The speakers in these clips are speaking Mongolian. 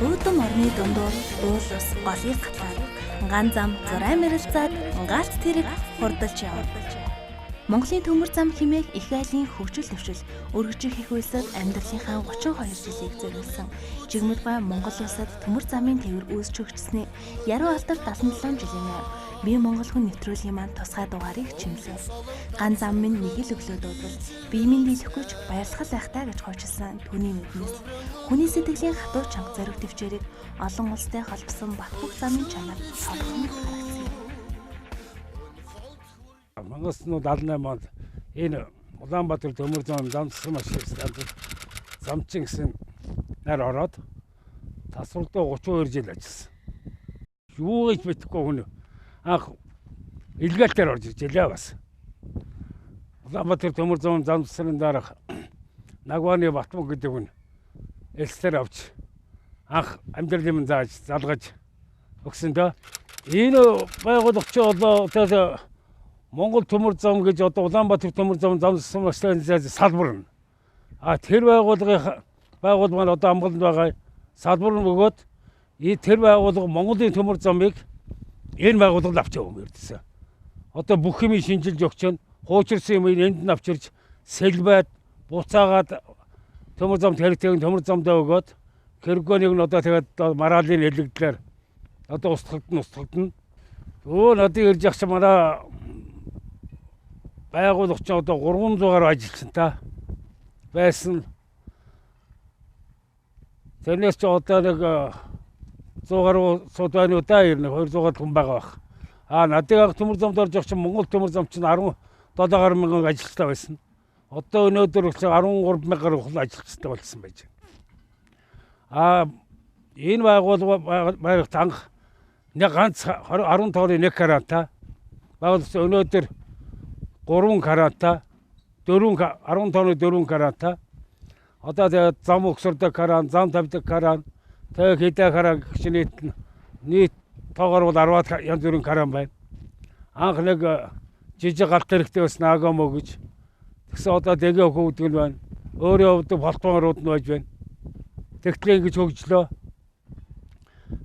Үүдэн орны дундуур уул ус голыг гатлаад ган зам зурай мэрэлцээд галт тэрэг хурдаж явна. Монголын төмөр зам хэмээх их айлын хөгжил төвшил өргөжих их үйлсэд амьдралынхаа 32 жилийг зориулсан жигмэд ба Монгол улсад төмөр замын тээвэр үүсч хөгжсөний яруу алдар 77 жилийн ав бие Монгол хүн нэвтрүүлгийн маань тусгай дугаарыг чимлээ. Ган зам минь нэг л өглөө дуудвал бие минь дийлэхгүйч баярлах байхтаа гэж хойчилсан түүний нүднээс хүний сэтгэлийн хатуу чанга зориг төвчээрийг олон улстай холбосон Батбөх замын чанар толгойн харагдсан. Мангасны 78 онд энэ Улаанбаатар төмөр замцсан машин замчин гэсэн нар ороод тасварлаа 32 жил ажилласан. Юу гэж мэдэхгүй хүн анх илгаалтаар орж ирлээ бас. Улаанбаатар төмөр замцсан дараах Нагваны Батбөх гэдэг хүн элслэр авч анх амьдралын зааж залгаж өгсөндөө энэ байгуулагч одоо Монгол төмөр зам гэж одоо Улаанбаатар төмөр замцсан машин салбар нь. Тэр байгууллагын маань одоо амгаланд байгаа салбар нь өгөөд тэр байгууллага Монголын төмөр замыг энэ байгууллагад авч явах юм ердөөсөө. Одоо бүх юм шинжилж өгч нь хуучирсан юм энд нь авчирч сэлбайд буцаагаад төмөр замд хэрэгтэйг төмөр замдаа өгөөд хэрэггөөнийг нь одоо тэгээд мараалын нэлэгдлэр одоо устгалтна. Надад ирж явах чинь манай байгуулагч одоо 300 гаруй ажилчин та байсан. Тэрнээс ч одоо нэг 100 гаруй сууд байна уу да 200 хүн байгаа бах. Надад төмөр замд орж явах чинь Монгол төмөр зам чинь 17 мянган ажилчтай байсан. Одоо өнөөдөр 13 мянган хүн ажилчтай болсон байж байна. Энэ байгууллага анх нэг ганц 15-ны 1 каранта байгуулагч өнөөдөр 3 каранта 15-ны 4 каранта одоо тэгээд зам өгсөрдөг каран, зам тавьдаг каран, тэгээд хэдэ каран гэж нийт тоогоор бол 10-аад янз бүрийн каран байна. Анх нэг жижиг галт хэрэгтэй бас наагам өгж тэгсэн одоо дэгээ өгдөг нь байна. Өөрөө өгдөг болтгоорууд нь байж байна. Тэгтлээ ингэж хөгжлөө.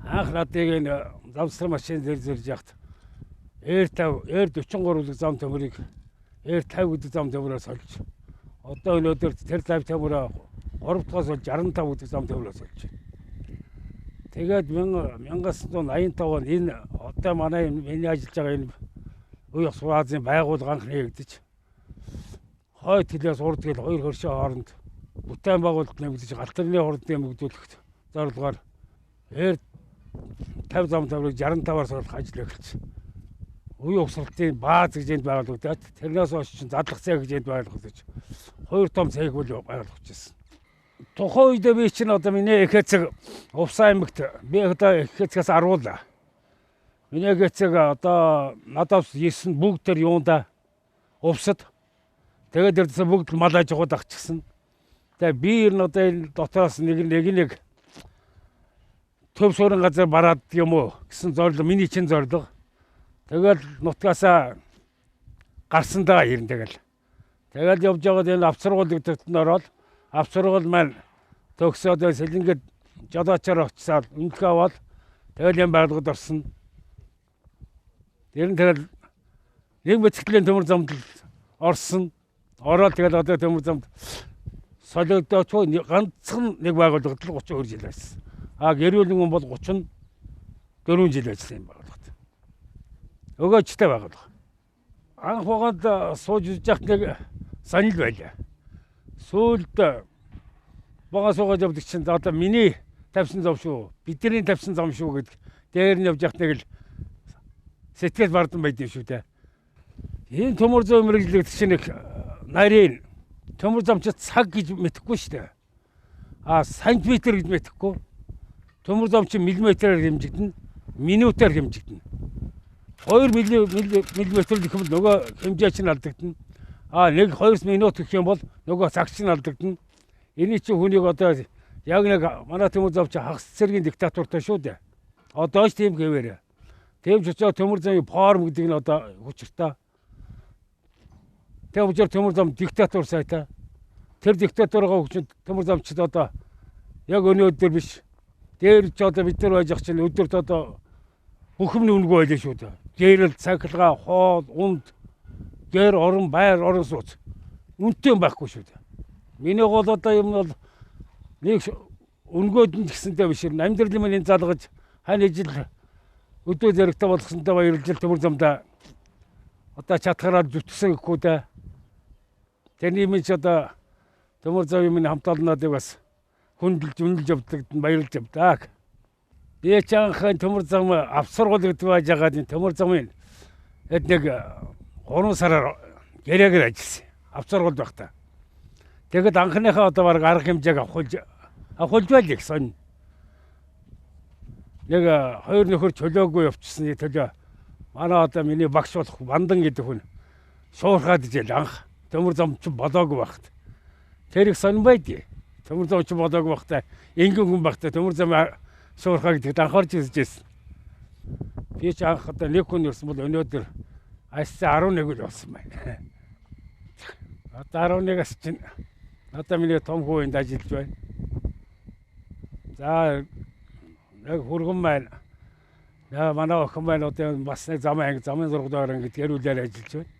Анх надыг энэ замсрын машин зэрж яхад Air 43 зам төмөрийг Air 50 гэдэг зам төмөрөөр сольж. Одоо өнөөдөр тэр зам төмөрөө 3 дахь сольж 65 гэдэг зам төмөрөөр сольж. Тэгээд 1985 онд энэ одоо манай миний ажиллаж байгаа энэ Уян Азийн байгууллага анх нэгдэж хойд хэлээс урд хэл хоёр хөршөө хооронд бүтээн байгуулалт нэмэгдэж галтрын хурд нэмэгдүүлэх зорилгоор Air 50 зам төмөрийг 65-аар суулгах ажил эхэлсэн. Үе угсралтын бааз гэж энд байгуулагдаад тэрнээс хойш чинь задлах цэг гэж энд байгуулагдаж хоёр том цэг бол байгуулагдчихсан. Тухайн үед би чинь одоо миний эхээцэг Увсан аймагт би одоо эхээцгээс аруулаа. Миний эхээцэг одоо надаас 9 бүгд төр юунда Увсад тэгээд эрдэсээ бүгд мал аж ахуйд авчихсан. Тэгээд би одоо энэ дотроос нэг төв суурин газар бараад юм уу гэсэн зорилго миний чинь зорилго. Тэгэл нутгаасаа гарсандаа ирэн тэгэл явж байгаад энэ авцрагуул гэдэгт нь ороод авцрагуул маань төгсөөд сэлэнгэд жолоочоор очисаад үнэлгээ аваад тэгэл юм байгууллагад орсон. Тэгэл нэг мэтгэлийн төмөр замд орсон. Ороод тэгэл одоо төмөр замд солигдооч ганцхан нэг байгууллагад л 32 жил байсан. Гэрүүлэн хүн бол 34 жил ажилласан юм байгууллагад. Өгөөжтэй байгуулга. Анх угаанд сууж үзэх нэг санал байлаа. Сүүлд багаас суугаад явдаг чинь одоо миний тавьсан зам шүү, бидний тавьсан зам шүү гэдэг дээр нь явж явах нэг л сэтгэл бардам байд юм шүү дээ. Энэ төмөр зам мэрэгжлэгдэх чинь нэг нарийн төмөр зам чи цаг гэж мэдэхгүй шүү дээ. Сантиметр гэж мэдэхгүй. Төмөр зам чи миллиметрээр хэмжигдэнэ, минутаар хэмжигдэнэ. 2 миллиметр гэх юм бол нөгөө хэмжээ чинь алдагдана. Нэг 2 минут гэх юм бол нөгөө цаг чинь алдагдана. Эний чинь хүнийг одоо яг нэг манай төмөр зам чи хагас цэргийн диктатуртай шүү дээ. Одоо ч тийм гэвэрэ. Тийм ч учраас төмөр замын форм гэдэг нь одоо хүчтэй. Тийм учраас төмөр зам диктатур сайтай. Тэр диктатурын хүчинд төмөр замчид одоо яг өнөөдөр биш Дээр ч одоо бид нар байж ах чинь өдөрт одоо бүх юм үнэгүй байлаа шүү дээ. Гэрэл, цахилгаан, хоол, унд, гэр, орон, байр, орон сууц. Үнэтэй байхгүй шүү дээ. Миний гол одоо юм бол нэг өнгөөд гэсэнтэй биш юм. Амьдрал минь залгаж хань ижил өдөө зэрэгтэй болгосонтой баярлж төмөр замдаа одоо чатгараад зүтгсэн гэхгүй дээ. Тэрний минь одоо төмөр зам минь хамт олнодыг бас хүндэлж үнэлж явдаг баярлж явдаг. Би ч анхны төмөр зам авсаргал гэдэг байж байгаа төмөр замын нэг 3 сараар гэрээгээр ажилласан. Авсаргал байхдаа. Тэгэд анхныхаа одоо баг арга хэмжээг авахулж байл гэсэн. Нэг 2 нөхөр чөлөөгүй явчихсны төлөө манай одоо миний багш болох Бандан гэдэг хүн шуурхаад ижил анх төмөр зам ч болоогүй багт. Тэр их сонь байдгийг. Төмөр зам ч болоогүй багтаа энгийн хүн багтаа төмөр зам шуурхаа гэдэгт анхаарч иржсэн. Би ч анх одоо нэг хүн ирсэн бол өнөөдөр асаа 11 л болсон байна. Одоо 11-аас чинь одоо миний том хүү энд ажиллаж байна. За яг хурган байна. Манай охин байна одоо бас нэг замын зургадаар ингэж гэрүүлээр ажиллаж байна.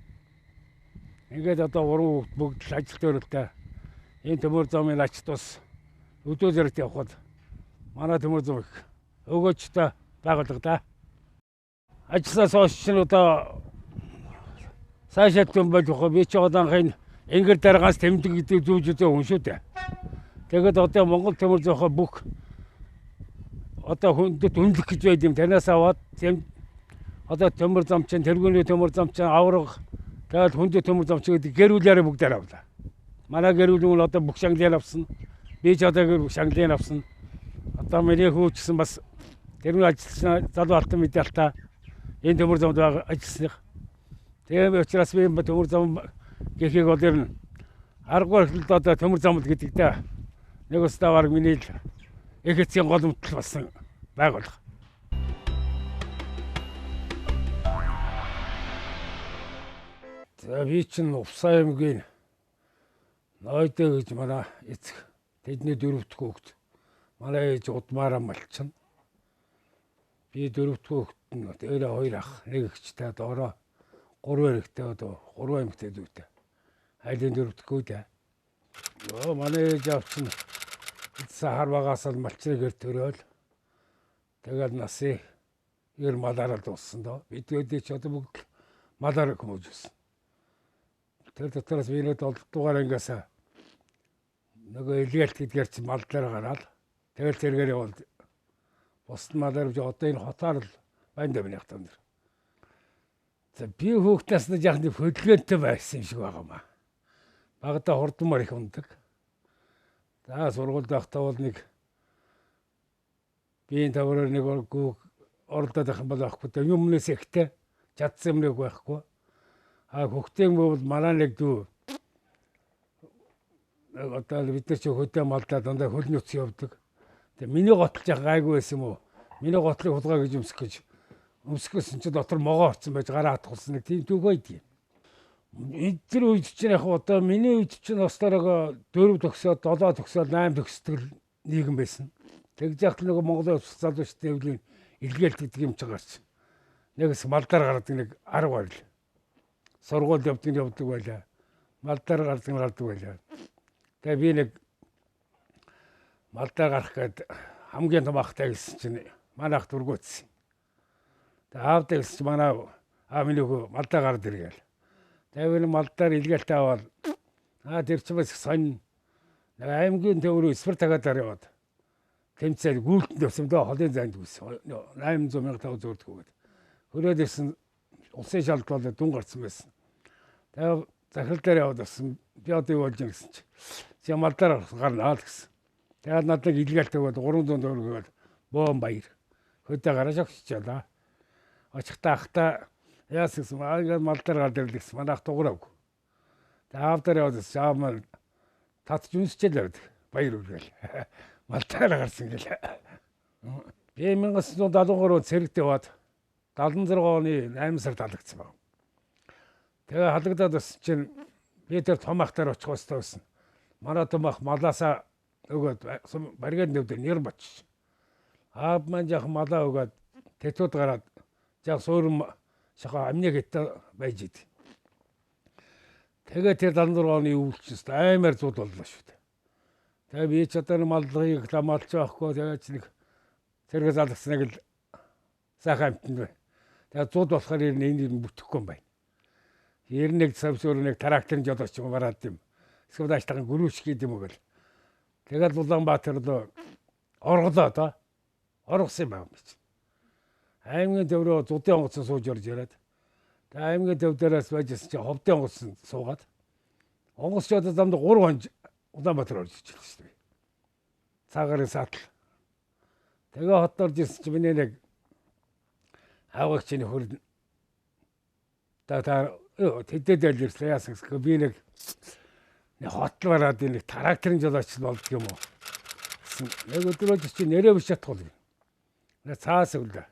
Ингээд одоо уран бүгд л ажил төрөлтэй. Энэ төмөр замын ач тус өдөө зэрэгт явхад манай төмөр зам их өгөөжтэй байгуулга да. Ажлаас хойш чинь одоо сайшаат юм болж байгаа. Би ч одоонхын энгэр дараагаас тэмдэг гэдэг зүйлүүдээ хүн шүү дээ. Тэгээд одоо Монгол төмөр зохио бүх одоо хүндэт үнэлэх гэж байд юм. Танаас аваад одоо төмөр зам чинь тэргүүний төмөр зам чинь авраг тэгээд хүндэт төмөр зам чинь гэдэг гэрүүлээрээ бүгдээр авлаа. Манай гэрүүл нь одоо бүх шанглын авсан. Би ч одоо шанглын авсан. Одоо миний хүү ч гэсэн бас тэрний ажилласан залуу алтан медальтай энэ төмөр замд ажилласан. Тийм учраас би төмөр зам гэхийг бол ер нь аргагүй хэлд одоо төмөр замд гэдэгтэй нэг өстөө баг миний л их эцгийн гол мөтл болсон байгуулга. За би чинь Увсаа аймгийн Ноёдэ гэж манай эцэг тэдний 4-р хүүхэд манай ээж удмаараа малчин. Би 4-р хүүхэд нь өөрөө 2 ах, нэг эгчтэй доороо 3 эрэгтэй одоо 3 эмэгтэй дүүтэй. Айлын 4-р хүүтэй. Йоо манай ээж авчин сахар багаас л малчрыгээр төрөөл. Тэгэл насыг ер малаараа дууссан доо. Бид өөдөө ч одоо бүгд малаар хүмүүж байсан. Тэр дотроос би нэг 7 дугаар ангиас нөгөө илгээлт гэдгээр чи мал дээр гараад тэгэл зэргээр яваад бусд малаар одоо энэ хотоор л байна даа миний хатан дэр. За би хүүхдээс нь яг нэг хөдөлгөөнтэй байсан юм шиг байгаамаа. Багада хурдмаар их ундаг. За сургуульд байхдаа бол нэг биеийн тавраар нэг оролдоод байх юм бол авахгүй да юмнээс ихтэй чадсан юм нэг байхгүй. Хүүхдийн бол манай нэг дүү одоо бид нар ч хөдөө малдаа дандаа хөл нөц явдаг. Тэгээ миний готолж гайгүй байсан юм уу? Миний готлыг хулгай гэж өмсгөөсөн чи дотор могоо орсон байж гараа хатгуулсан нэг тийм түүх байдгийг. Эдгээр үед чинь яг одоо миний үед чинь ослороо 4 төгсөөд 7 төгсөөд 8 төгсдөг нийгэм байсан. Тэгж яхад нэг Монголын ус залуучдын хөвлийн илгээлт гэдэг юм ч гарч. Нэгс малдаар гардаг нэг 10 байл. Сургууль явдаг байлаа. Малдаар гардаг байлаа. Тэгээ би нэг малдаар гарах гээд хамгийн том ахтай гэсэн чинь манай ах дургуутсан. Тэгээ аавтай гэсэн чинь манай миний хөө малдаа гараад иргээл. Тэгээ малдаар илгээлт аваад тэр ч бас сонь аймгийн төврөө спорт тагаадаар яваад тэмцээл гүйлтэнд явсан доо холын зайд үсэн 800,000 зөөрдөг гээд. Хөрөөд ирсэн улсын шалгалт болоод дүн гарсан байсан. Тэгээ захирал дээр яваад авсан би одоо юу болж гэсэн чи чи малдаар гарнаа л гэсэн. Тэгээд надад илгээлт өгөөд 300 төгрөг өгөөд боон баяр хөдөө гараж өгчөөлаа. Очихтаа ахта яасан гэсэн малдаар гард ирлээ гэсэн. Манай ах дугаарав. Тэгээд аав дээр яваад шаамал татж үнсчээл яваад баяр өгөөл. Малдаар гарсан гэлээ. Би 1973 цэрэгт яваад 76 оны 8 сард халагдсан баг. Тэгээ халагдаад бас чинь би тэр том ахтаар очих хөстэй байсан. Манай том ах малаасаа өгөөд бариад нэвдэр нэр бочиж. Аав маань яг малаа өгөөд тэтүүд гараад яг суурин шахаа амныг гэтээ байж ид. Тэгээ тэр 76 оны өвлчс аймаар зуд боллоо шүү дээ. Тэгээ би ч одоо маллыг ламалж байхгүй тэгээ ч нэг зэрэг залгсныг л сайхан амтнд бай. Тэгээ зуд болохоор энэ бүтэхгүй юм байна. 91 савсуур нэг тракторын жолооч юм гараад юм. Эсвэл аштахан гөрөөч гэдэг юм уу гэл. Тэгээд Улаанбаатар руу орголоо доо. Оргосон юм байна гэж. Аймгийн төв рүү зудын онгоцсон сууж орж ирээд. Тэгээ аймгийн төв дээрээс байжсэн чи ховдын онгоцсон суугаад. Онгоцчод замд 3 хонж Улаанбаатар орж ирж байсан шүү дээ. Цагаарын саатал. Тэгээ хот орж ирсэн чи миний нэг авагчны хөрд та тэдэд илэрсэн яасан гэвэл би нэг хотлоораад нэг тракторын жолооч болдог юм уу. Нэг өдрөө чи нэрээ биш чадахгүй. Нэг цаас өглөө.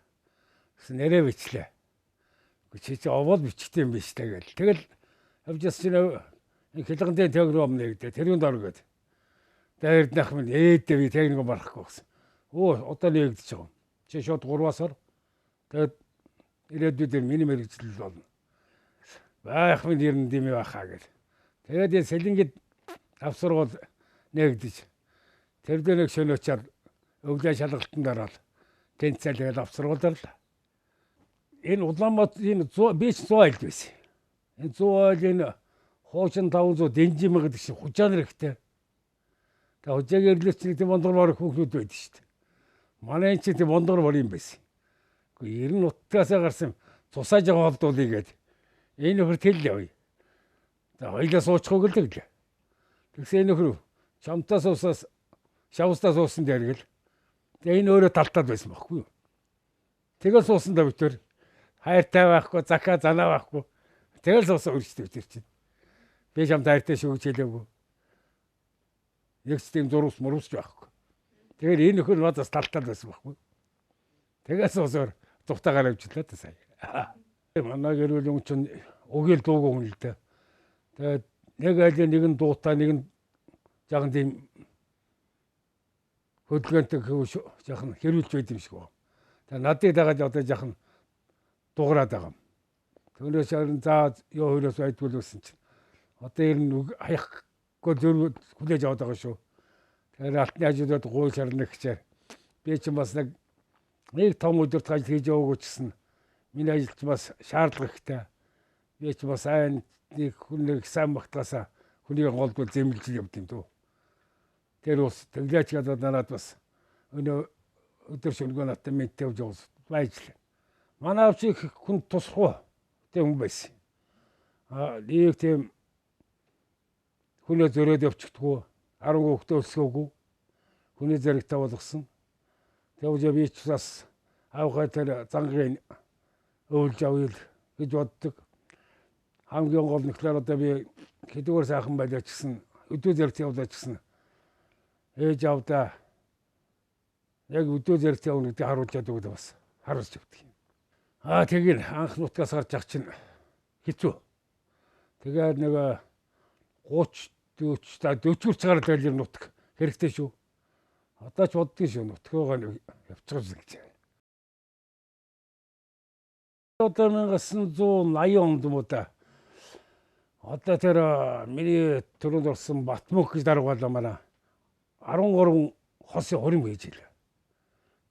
Гэсэн нэрээ бичлээ. Чи овол бичгтэй юм биш тэгэл. Тэгэл явжсэн чинь нэг хилгандын тэгрүүм нэгдэ тэрүүнд оргоод. Дээрд нах минь ээдээ би техник барахгүй гэсэн. Одоо нэгдэж байгаа. Чи шууд 3-аас ор. Тэгээд ирээдүйд миний мэрэгжил болно. Байх минь ирэн дими бахаа гэл. Тэгээд сэлингэд авсаргал нэгдэж. Тэр дээр нэг шөнөчаар өглөө шалгалтанд ороод тэнцэлгээд авсаргалаар л. Энэ Улаанбаатар энэ 100 биш 100 айлд байсан. Энэ 100 айл энэ хуучин 500 дэнжим гэдэг шиг хужаанар ихтэй. Тэгээ хужааг ирлээч тийм мондгор хүүхнүүд байдаг шүү дээ. Манай энэ тийм мондгор юм байсан. Гэхдээ 90 нутгаасаа гарсан цусааж байгаа холдуулъя гээд энэ нөхөр тэл явъя. За хоёлаа суучихгүй гэлээ. Тэгсэн нөхөр чамтаас усаас шавстаас уусан дээргэл. Тэгээ энэ өөрөө талтаад байсан байхгүй юу? Тэгэл суусан да битэр хайртай байхгүй, закаа занаа байхгүй. Тэгэл суусан үржтэй битэр чинь. Би чамд хайртай шүү гэж хэлээгүй. Нэг тийм зурус мөрөсч байхгүй. Тэгэхээр энэ нөхөр надаас талтаад байсан байхгүй. Тэгээ суусаар зүхтагаар авчлаа та сая. Манай гэр бүл хүн чинь өгөөл дуугүй хүн л дээ. Тэгээд нэг айлын нэг нь дуутай нэг нь жаахан тийм хөдөлгөөнтэй жаахан хэрүүлж байд юм шиг байна. Тэгээд надыг дагаад одоо жаахан дуурайд байгаа юм. Түүнээс харин за ёо хөрөөс байдгүй гэсэн чинь одоо ер нь хаяхгүй зөрүү хүлээж аваад байгаа шүү. Тэгээд алтны хажуудад гуй шарна гэчээр би ч бас нэг том өдөрт ажил хийж яваагүй гэсэн миний ажилч бас шаардлага ихтэй. Би ч бас айн нэг хүнийг сайн багтаасаа хүнийг голдвол зэмлж явд юм дөө. Тэр ус тэглээч гадаад надад бас өнөө өдөр шөнөгүй надад мэдтэй явж байжлаа. Манай авч хүн тусахгүй тийм хүн байсан. Нэг тийм хүнээ зөрөөд явчихдгүү 10 хүүхдээ өсгөөгүй хүний зэрэгтэй болгосон. Тэгвэл би ч бас аавхай тэр зангийн өвлж авъя гэж боддог. Хамгийн гол нөхлөөр одоо би хэдүүгээр сайхан байлаа ч гэсэн өдөө зэрэгт явлаа ч гэсэн ээж авдаа яг өдөө зэрэгт явна гэдэг харуулж яддаг бас харуулж өгдөг юм. Тэгээд анх нутгаас гарч ах чинь хэцүү. Тэгээд нэг 30 40 40 гараад байл нутг хэрэгтэй шүү. Одоо ч боддгийн шүү нутгаагаа нэг явчихсан гэж. Одоо 1980 онд юм уу та. Одоо тэр миний төрөнд орсон Батмөх гэж даргаалаа манай 13 хосын хорин байж илээ.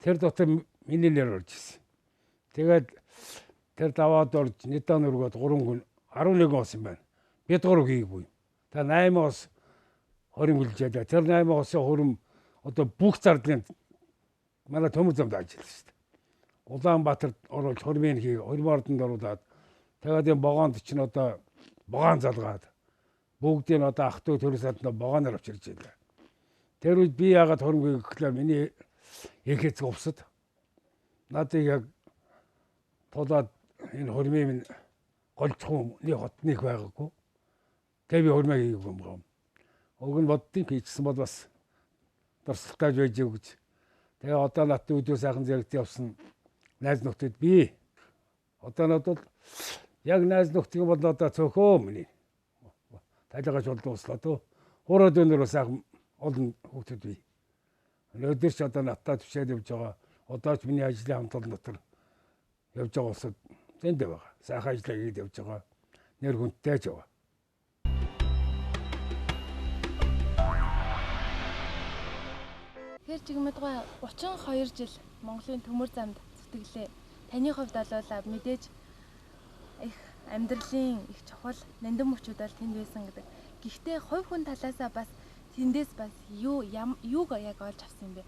Тэр дотор миний нэр орж ирсэн. Тэгээд тэр даваад орж Недан өргөд 3 хүн 11 хос юм байна. Бид 3 хийгээгүй. Та 8 хос хорин үлжээд тэр 8 хосын хорин одоо бүх зардлын манай төмөр замд ажилласан шүү дээ. Улаанбаатарт оруулж хормын хий 20 ордонд оруулаад тэгээд энэ богоонд чинь одоо богоон залгаад бүгдийг одоо ах トゥ төрөс адна богооноор авчирч байлаа. Тэр үед би яагаад хормыг гэхлээр миний эхэц увсад надад яг тулаад энэ хормын минь голцхон нэг хотныг байгаагүй. Тэгээ би хормыг хийгээгүй юм байна. Уг нь боддгийг хийчихсэн бол бас дурсалтай байж өгч. Тэгээ одоо нат өдөө сайхан зэрэгт явсан найз нөхдөд би одоо надад яг найз нөхдөг бол одоо цөөхөө миний тайлгаж болдууслаа төө хураад өнөр сайхан олон хүүхдүүд бий. Өнөөдөр ч одоо надад төвшөөд явж байгаа Одоо ч миний ажлын хамт олон дотор явж байгаа улсад зөндөө байгаа. Сайхан ажиллаа хийгээд явж байгаа. Нэр хүндтэй ч байгаа. Тэгэхээр чигмэдгүй 32 жил Монголын төмөр замд зүтгэлээ. Таны хувьд бол мэдээж их амьдралын их чухал нандин мөчүүд бол тэнд байсан гэдэг. Гэхдээ хувь хүн талаасаа бас тэндээс бас юуг яг олж авсан юм бэ?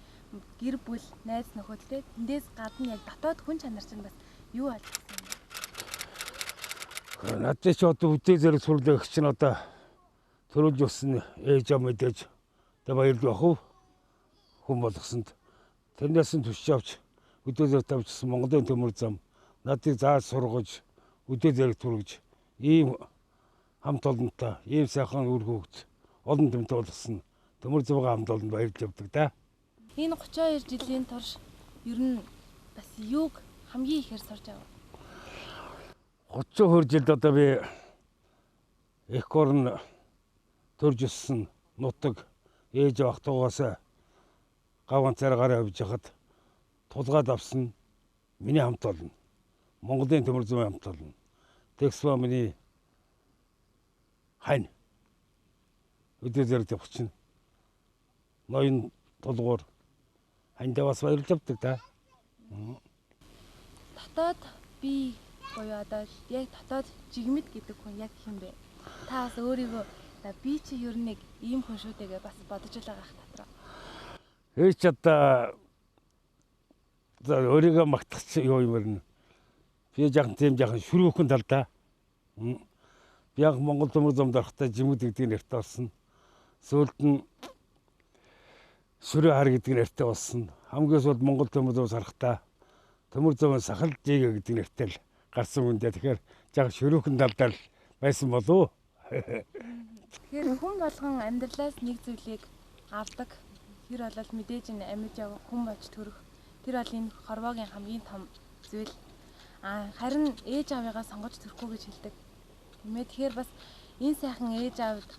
Гэр бүл, найз нөхөдтэй тэндээс гадна яг дотоод хүн чанар чинь бас юу олж авсан юм бэ? Надад ч одоо үдээ зэрэг сүрлэх чинь одоо төрүүлж өссөн ээж аа мэдээж тэ баярлах уу хүн болгосонд тэрнээс нь төсч авч үдээ зэрэг тавьчихсан Монголын төмөр зам надыг зааж сургаж үдээ зэрэг түргэж ийм хамт олонтой ийм сайхан үр хөвгт олон томтой болгосон төмөр замгаа хамт олонд баярлж явдаг да. Энэ 32 жилийн турш ер нь бас юуг хамгийн ихээр сурч авав? 32 жилд одоо би их орн төрж өссөн нутаг ээж авах тугаас гавганцаар гараа авж хахад тулгаад авсан миний хамт олно. Монголын төмөр замын хамт олно. Тэгсвэ миний хань үдээ зэрэг явчихна. Ноён толгоор хандаа бас баярлж авдаг да. Дотоод би буюу одоо яг дотоод жигмэд гэдэг хүн яг хэм бэ? Та бас өөрийгөө би чи ер нь нэг ийм хүн шүү дээ гэж бас бодож байгаа ах дотроо. Ээж одоо өөрийгөө магтах юу юм бэ? Би жаахан шүрүүхэн талдаа. Би яг Монгол төмөр замд орохтой жимэд гэдэг нэртэй болсон. Сүүлд нь шүрээ хар гэдэг нэртэй болсон. Хамгийн сүүлд Монгол төмөр замд харахтаа төмөр замын сахал жигэ гэдэг нэртэй л гарсан үндэ. Тэгэхээр жаахан шүрүүхэн талдаа л байсан болов. Тэгэхээр хүн болгон амьдралаас нэг зүйлийг авдаг. Тэр бол мэдээж энэ амьд явах хүн болж төрөх. Тэр бол энэ хорвоогийн хамгийн том зүйл. Харин ээж аавыгаа сонгож төрөхгүй гэж хэлдэг. Тиймээ тэгэхээр бас энэ сайхан ээж аавд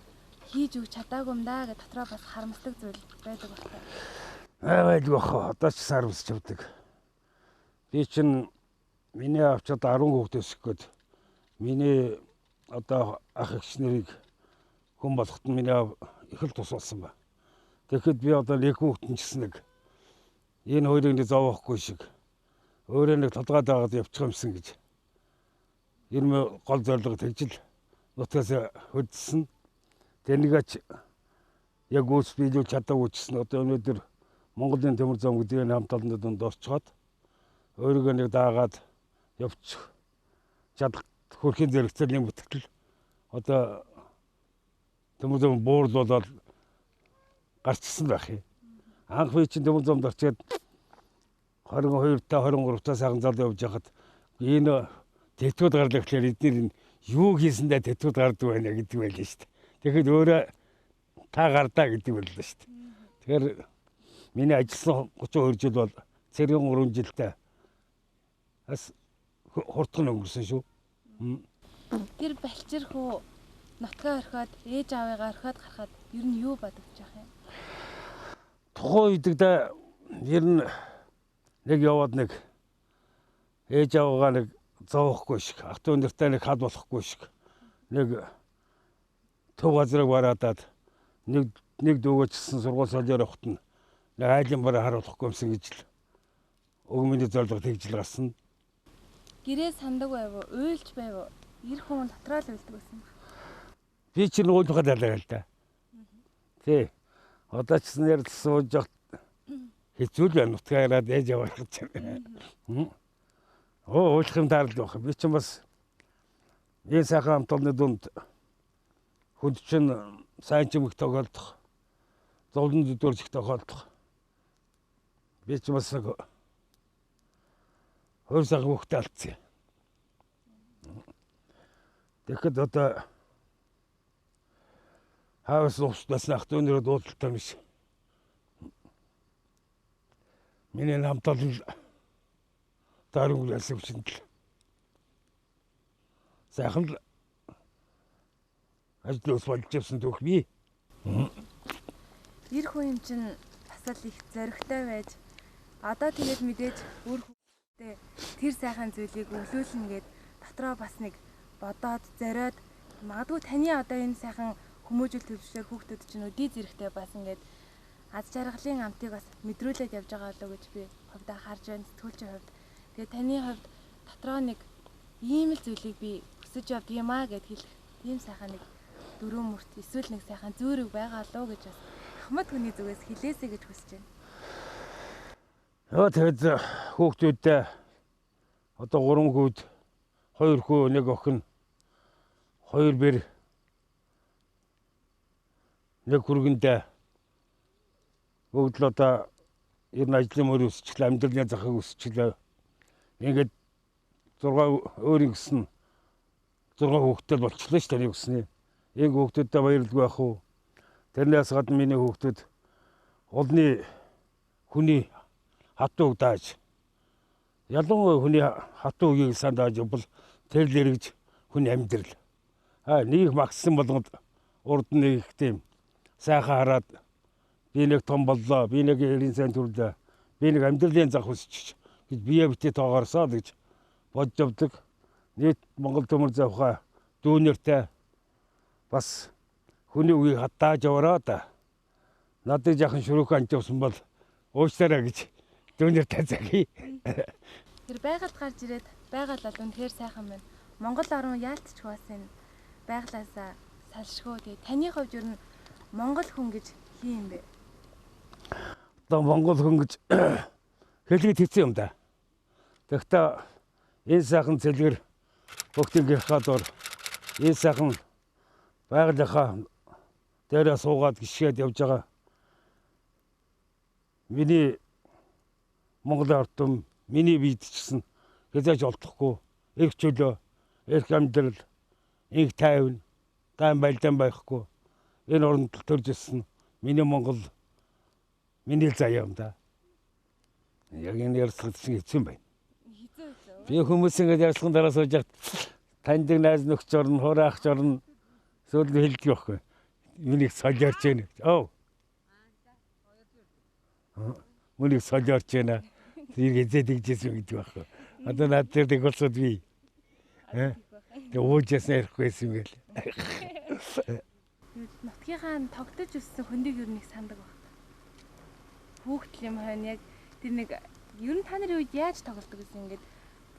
хийж өгч чадаагүй юм даа гэж дотроо бас харамсдаг зүйл байдаг байна. Байдгүй бах. Одоо ч харамсч явдаг. Би чинь миний авч одоо 10 хүүхэд өсгөхөд миний одоо ах эгч нарыг хүн болоход миний их л тус болсон ба. Тэгэхэд би одоо нэг хүүхэд нь ч гэсэн нэг энэ хоёрыг нэг зовоохгүй шиг өөрөө нэг толгойд аваад явчих юмсан гэж. Энэ гол зорилго тэгжил нутгаас хөдөлсөн. Тэнийгч яг үүс биелүүлж чадаагүй гэсэн одоо өнөөдөр Монголын төмөр зам гэдэг хамт олонны дунд орцгоод өөрийгөө нэг даагаад явчих чадах хөрхийн зэрэгцээлийн бүтгэл одоо төмөр зам буурлуулаад гарчсан байх юм. Анх би чинь төмөр замд орчоод 22 та 23 та сайхан зал явж хахад энэ тэтгэвд гарлаа гэхлээр эдгээр юу хийсэндээ тэтгэвд гардаг байна гэдэг байлаа шүү дээ. Тэгэхэд өөрөө та гардаа гэдэг байлаа шүү дээ. Тэгэхээр миний ажилласан 32 жил бол цэргийн 3 жилдээ бас хурдхан өнгөрсөн шүү. Тэр балчирх уу нутгаа орхиод ээж аавыгаа орхиод гарахад ер нь юу бодож байгаа юм? Тухайн үедээ ер нь нэг яваад нэг ээж аваагаа нэг зовоохгүй шиг, ах トゥ нэртэй нэг хад болохгүй шиг нэг төв газрыг бараадаад нэг дүүгээчсэн сургууль солиор явахт нь нэг айлын бараа харуулахгүй юмсан гэж л өгмөний зорилго тэгж л гарсан. Гэрээ сандаг байв уу? Уйлж байв уу? Ир хүн дотроо л уйлдаг байсан юм. Би чинь уйлахад ялгаа л да. Тий. Одоо ч нэр сууж явах хэцүү л байна. Нутгаа яраад ээж явах гэж байна. Уйлах юм таарлаа байх. Би чинь бас энэ сайхан хамт олонны дунд хүнд чинь сайн чимэг тохиолдох, зовлон зүдгэрж их тохиолдох. Би чинь бас нэг хөр сайхан хөхтэй алдсан. Тэгэхэд одоо хавс устдас ах トゥ нэр дуудалтай биш. Миний хамт олон даруугаас өвчнөл. Сайхан ажлаас болж явсан түүх би. Ир хүн юм чинь бас л их зоригтой байж Одоо тэгээд мэдээж өөр хүүхдээ тэр сайхан зүйлийг өглөөлнө гэд дотроо бас нэг бодоод зориод магадгүй таны одоо энэ сайхан хүмүүжил төвчлэр хүүхдүүд чинь өдий зэрэгтэй бас ингээд аз жаргалын амтыг бас мэдрүүлээд явж байгаа болоо гэж би хувьдаа харж байна, сэтгүүлчийн хувьд. Тэгээд таны хувьд дотроо нэг ийм л зүйлийг би өсөж явд юм аа гэд хэлэх тийм сайхан нэг дөрөв мөрт эсвэл нэг сайхан зөөрөг байгаа лөө гэж бас ахмад хүний зүгээс хэлээсэй гэж хүсэж байна. Яа тэгээд хүүхдүүдтэй одоо 3 хүүд 2 хүү 1 охин 2 бэр 1 хүргэндээ бүгд л одоо ер нь ажлын мөр өсчлээ, амьдралын захыг өсчлээ. Ингээд 6 өөрийн гэсэн 6 хүүхдтэй болчихлоо ш таны өснээ. Энэ хүүхдүүдэд баярлалгүй байх уу? Тэрнээс гадна миний хүүхдүүд олны хүний хатууг дааж ялангуяа хүний хатуугийг сандааж бол тэр л эргэж хүний амьдрал. Нэг магтсан болгонд урд нэг их тийм сайхан хараад би нэг том боллоо, би нэг эрийн сайн төрлөө, би нэг амьдралын зах өсчих гэж бие битээ тоогоорсоо гэж бодж явдаг. Нийт Монгол төмөр завхаа дүүнертэй бас хүний үгийг хатааж яваараа да. Надад яхан шүрүүх анчсан бол уучлаарай гэж дүүнертэй загья. Тэр байгальд гарч ирээд байгаль бол үнэхээр сайхан байна. Монгол орн яалтч бас энэ байгалаасаа салшгүй. Тэгээ таны хувьд ер нь Монгол хүн гэж хин юм бэ? Одоо Монгол хүн гэж хэлгээд хэцүү юм да. Тэгэхдээ энэ сайхан цэлгэр бүгдийн гадуур энэ сайхан байгалийнхаа дээрээ суугаад гიშгээд явж байгаа. Миний Монгол ардтум миний биед ч гэсэн хязгаарч олдохгүй. Их чөлөө, их амьдрал, их тайван, тайван байлдаан байхгүй. Энэ оронд төрж ирсэн миний Монгол миний заяа юм да. Яг энэ ярьцлагч хэцүү юм байна. Хэцүү. Би хүмүүс ингэж ярьсан дараа сууж хат таньдаг найз нөхч орно, хураахч орно. Сүүлд хэлдэг байхгүй. Миний солиорч байна. Оо. Миний солиорч байна. Тэр хэзээ тэгжсэн гэдэг байхгүй. Одоо над тэр тэг болсод би. Тэг уужаас ярихгүй юм гээл. Нутгийнхаа тогтож өссөн хөндийг ер нь их сандаг баг. Хүүхдэл юм хойно яг тэр нэг ер нь та нарын үед яаж тоглодог гэсэн ингээд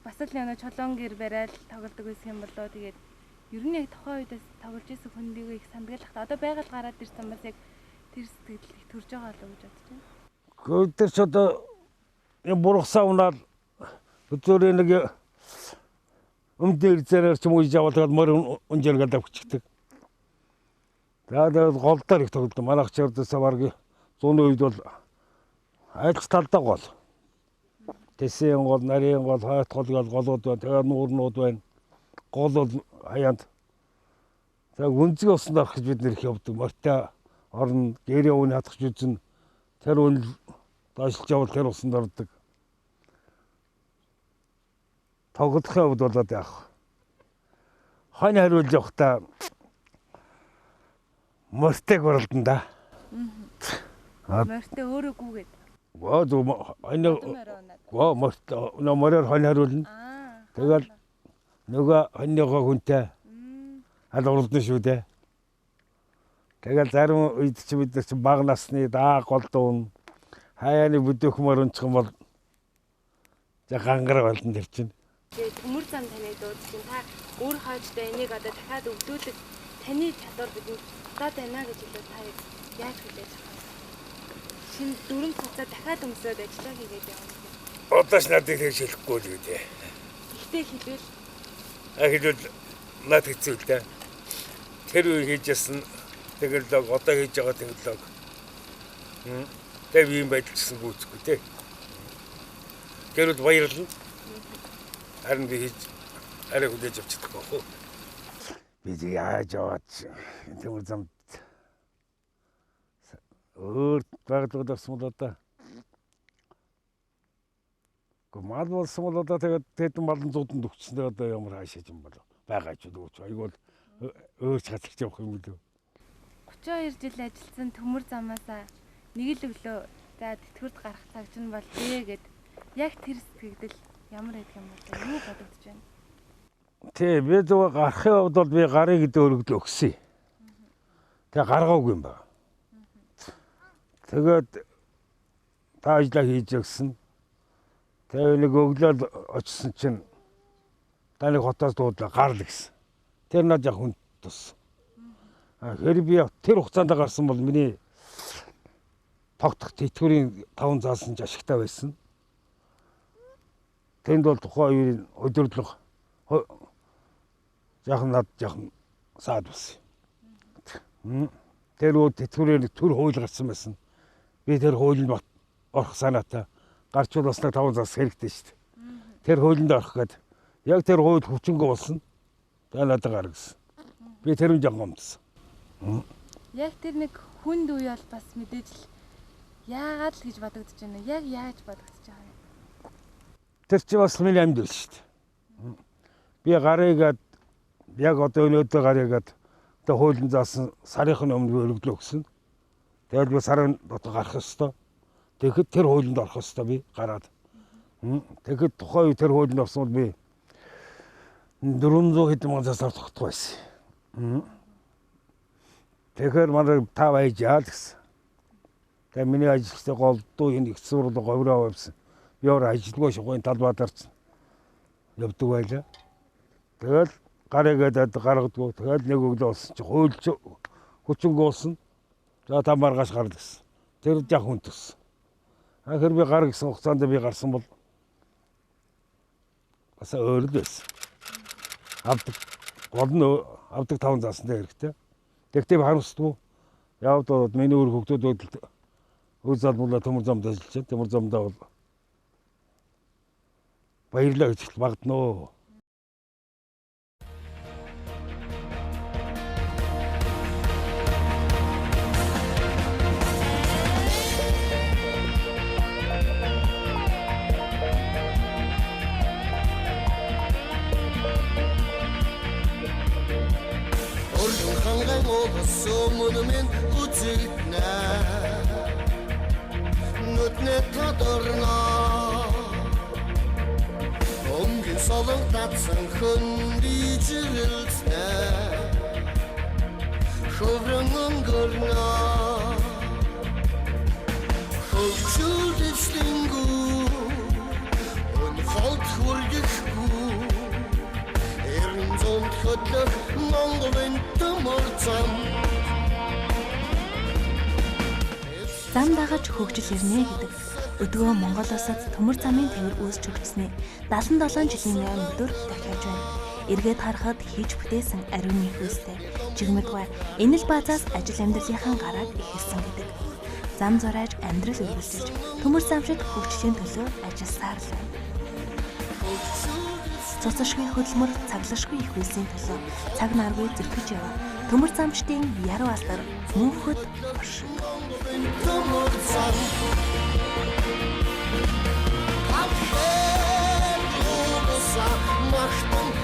бас л нэг чолоон гэр барайл тоглодог байсан юм болоо тэгээд ер нь яг тухайн үедээс тоглож исэн хөндийг их сандаг л хата. Одоо байгаль гараад ирсэн бас яг тэр сэтгэл их төрж байгаа болоо гэж бодож байна. Гэхдээ ч одоо бургасаа унаад өдөр нэг өмдөр зэрэг ч юм уу явуулаад мөр унжиргаад авчихдаг. Тэгээд голдоор их тоглодог. Манайх ч өрдөөсөө бараг 100-ны үед бол айлч талдаг гол. Тэсийн гол, нарийн гол, хойт гол голууд байна. Тэгээд нуурнууд байна. Гол бол хаяанд. Тэгээд үнзэг усан орох гэж бид нэр их явдаг. Морьтой орно, гэрээ ууны хатгах үзэн. Тэр үн доошлж явал тэр усанд ордог. Тоглохын хувьд болоод яах. Хань хариулж явахдаа морьтойг оролдсон да. Морьтой өөрөө гүгээд. Гоо зөв морьор хань хариулна. Тэгэл нөгөө хоньныгоо хүнтэй аль уралдан шүү дээ. Тэгэл зарим үед чи бид нар чи баг насны даа гол дуун хаяаны бүдүүхмөр унчих юм бол гангар болон тэр чинь. Тэгээд төмөр зам таныг дуудсан. Та өөр хойчтой энийг одоо дахиад өвдүүлэх таны чадвар бидэнд даад байна гэж хэлээд та яаж хүлээж авах вэ? Шинэ дүрм цацаа дахиад өмсөд ажиллаа хийгээд явна. Одоо ч надад тэгж хэлэхгүй л үү. Гэхдээ хэлвэл Хэлвэл над хэцүү л дээ. Тэр үе хийжсэн тэгэлэг одоо хийж байгаа тэгэлэг. Тэр юм байдалчсан гүйцэхгүй те. Тэр үл баярлал. Харин би хийж арай хүлээж авч чадахгүй хөө. Би яаж яваач тэм замд өөр байгууллагад авсан бол одоо мал болсон бол одоо тэгээд тэдэн малын зуудан төгчснээр одоо ямар хаашаач юм бол байгаа ч үгүй. Айгуул өөрч хацагч явах юм лөө. 32 жил ажилласан төмөр замаасаа нэг л өглөө За тэтгэврт гарах цаг чинь бол дээ гэд яг тэр сэтгэгдэл ямар байдаг юм бол юу бодогдож байна? Тий, би зөв гарахын хувьд бол би гарыг гэдэг өргөдөл өгсөн. Тэгээ гаргаагүй юм байна. Тэгээд та ажиллаа хийж өгсөн. Тэгээ нэг өглөөл очсон чинь таны хотоос дуудлаа гарл гэсэн. Тэр над яг хүн тус. Хэрэг би тэр хугацаанд гарсан бол миний тогтох тэтгэврийн 5 заасан ч ашигтай байсан. Тэнд бол тухайн үеийн удирдлага жаахан саад байсан. Тэр үе тэтгэврийн төр хууль гарсан байсан. Би тэр хуулинд орох санаатай гарчвал бас 5 заас хэрэгтэй шүү дээ. Тэр хуулинд орох гээд яг тэр хууль хүчингөө болсон. За надад гар гэсэн. Би тэр нь жаахан гомдсон. Яг тэр нэг хүнд үе бол бас мэдээж л яагаад л гэж бодогдож байна. Яг яаж бодогдож байгаа юм? Тэр чи бас миний амьд үйл шүү дээ. Би гарыгаад яг одоо өнөөдөр гарыгаад одоо хуулийн заасан сарын өмнө өргөдлөө өгсөн. Тэгээд би сарын дотор гарах ёстой. Тэгэхэд тэр хуулинд орох ёстой би гараад. Тэгэхэд тухайн үе тэр хуулинд орсон бол би 400 хэдэн мянган цасаар тогтох байсан. Тэгэхээр манай тав аяжаа л гэсэн. Тэгээ миний ажилчтай голдуу энэ их сургууль говроо авсан. Би өөр ажилгүй шугын талбайдарч явдаг байлаа. Тэгэл гарыгээд гаргадгүй. Тэгэл нэг өглөө болсон чи хуульч хүчингөө болсон. За та маргааш гар гэсэн. Тэр яг хүн төс. Ахэр би гар гэсэн хугацаанд би гарсан бол бас өөр л байсан. Гол нь авдаг 5 заастай хэрэгтэй. Тэгтээ харамсдаггүй. Явд миний өөр хөгтүүд үйл залбуулаа төмөр замд ажиллаж байна. Төмөр замдаа бол баярлаа гэж магадноо. Somunun ucuna Nutne tadorna Omgün salın tatsın Hündi cırıltne Şovrunun gırna Hövçül dişlingu Un halt hurgüşgu Erin zont hödler Mongolin tımırtan Зам дагаж хөгжил ирнэ гэдэг өдгөө Монголоосод төмөр замын тэвэр үүсч өгснээ 77 жилийн өмнөдөр дахиад байна. Эргээд харахад хийж бүтээсэн ариуны хөөстэй жигмэдгай энэ л базаас ажил амьдралынхаа гарааг эхэлсэн гэдэг. Зам зурааж амьдрал үргэлжлүүлж төмөр замшид хөгжлийн төлөө ажилласаар л байна. Цуцшгүй хөдөлмөр цаглашгүй их үйлсийн төлөө цаг наргүй зөрчиж яваа төмөр замчдын яруу алдар мөнхөд оршин. Machtung